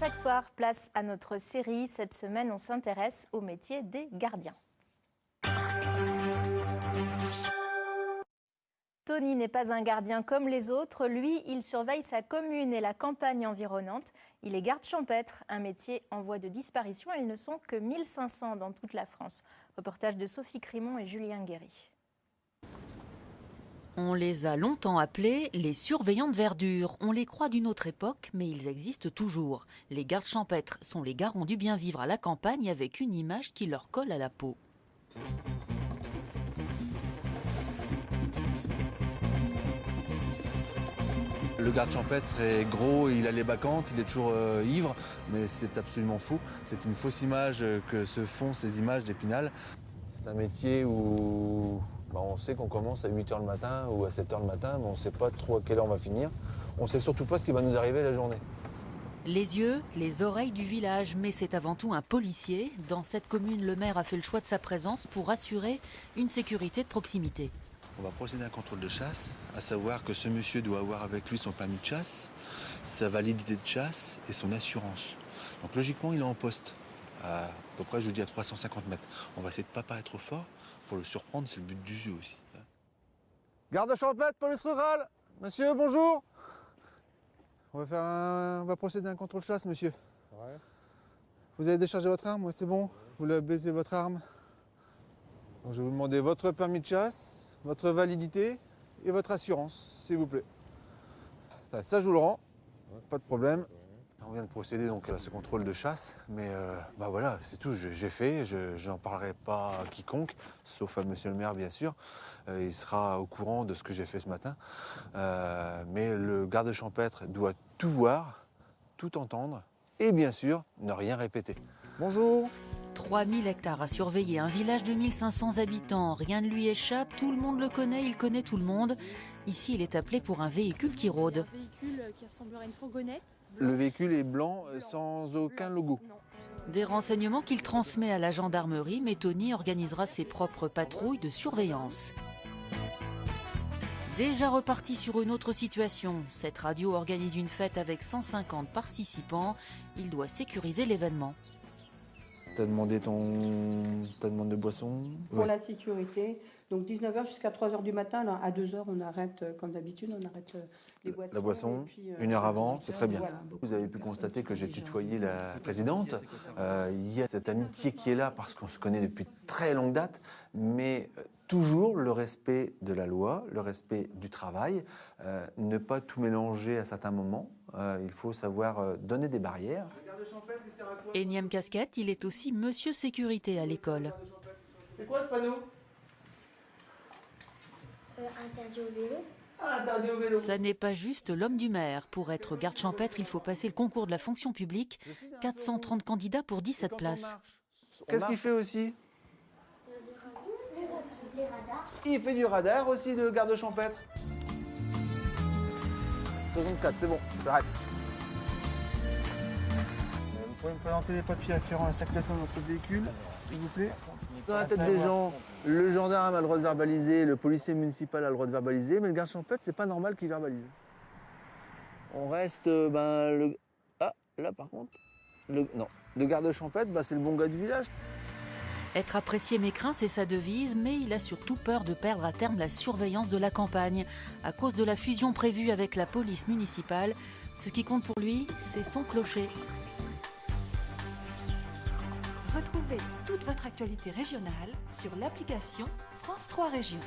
chaque soir, place à notre série. Cette semaine, on s'intéresse au métier des gardiens. Tony n'est pas un gardien comme les autres. Lui, il surveille sa commune et la campagne environnante. Il est garde champêtre, un métier en voie de disparition. Ils ne sont que 1500 dans toute la France. Reportage de Sophie Crimon et Julien Guéry. On les a longtemps appelés les surveillants de verdure. On les croit d'une autre époque, mais ils existent toujours. Les gardes champêtres sont les garants du bien vivre à la campagne avec une image qui leur colle à la peau. Le garde champêtre est gros, il a les bacchantes, il est toujours ivre, mais c'est absolument faux. C'est une fausse image que se font ces images d'Épinal. C'est un métier où on sait qu'on commence à 8h le matin ou à 7h le matin, mais on ne sait pas trop à quelle heure on va finir. On ne sait surtout pas ce qui va nous arriver la journée. Les yeux, les oreilles du village, mais c'est avant tout un policier. Dans cette commune, le maire a fait le choix de sa présence pour assurer une sécurité de proximité. On va procéder à un contrôle de chasse, à savoir que ce monsieur doit avoir avec lui son permis de chasse, sa validité de chasse et son assurance. Donc logiquement, il est en poste, à peu près, je vous dis, à 350 mètres. On va essayer de ne pas paraître trop fort pour le surprendre, c'est le but du jeu aussi. Garde champêtre, police rurale. Monsieur, bonjour. On va procéder à un contrôle chasse, monsieur. Ouais. Vous avez déchargé votre arme, c'est bon. Vous avez baisé votre arme. Donc, je vais vous demander votre permis de chasse, votre validité et votre assurance, s'il vous plaît. Ça, je vous le rends, pas de problème. On vient de procéder donc à ce contrôle de chasse, mais voilà, c'est tout, j'ai fait, je n'en parlerai pas à quiconque, sauf à monsieur le maire bien sûr. Il sera au courant de ce que j'ai fait ce matin. Mais le garde champêtre doit tout voir, tout entendre et bien sûr ne rien répéter. Bonjour. 3000 hectares à surveiller, un village de 1500 habitants. Rien ne lui échappe, tout le monde le connaît, il connaît tout le monde. Ici, il est appelé pour un véhicule qui rôde. Un véhicule qui ressemblerait à une fourgonnette. Le véhicule est blanc sans aucun logo. Des renseignements qu'il transmet à la gendarmerie, mais Tony organisera ses propres patrouilles de surveillance. Déjà reparti sur une autre situation, cette radio organise une fête avec 150 participants. Il doit sécuriser l'événement. T'as demandé boisson? Pour la sécurité, donc 19h jusqu'à 3h du matin, là, à 2h on arrête, comme d'habitude, on arrête les boissons. La boisson, puis, 1h avant, c'est très bien. Voilà. Vous avez pu constater que j'ai tutoyé la présidente. Il y a cette amitié qui est là parce qu'on se connaît depuis très longue date, mais toujours le respect de la loi, le respect du travail, ne pas tout mélanger à certains moments. Il faut savoir donner des barrières. Énième casquette, il est aussi monsieur sécurité à l'école. C'est quoi ce panneau? Interdit au vélo. Ah, interdit au vélo. Ça n'est pas juste l'homme du maire. Pour être garde champêtre, il faut passer le concours de la fonction publique. 430 candidats pour 17 places. Qu'est-ce qu'il fait aussi? Les radars. Il fait du radar aussi, le garde champêtre. 64, c'est bon, j'arrête. Vous pouvez me présenter les papiers afférents à la circulation de notre véhicule, s'il vous plaît? Dans la tête des gens, le gendarme a le droit de verbaliser, le policier municipal a le droit de verbaliser, mais le garde champêtre, c'est pas normal qu'il verbalise. On reste, Ah, là par contre, le garde champêtre, c'est le bon gars du village. Être apprécié mais craint, c'est sa devise, mais il a surtout peur de perdre à terme la surveillance de la campagne. À cause de la fusion prévue avec la police municipale, ce qui compte pour lui, c'est son clocher. Retrouvez toute votre actualité régionale sur l'application France 3 Régions.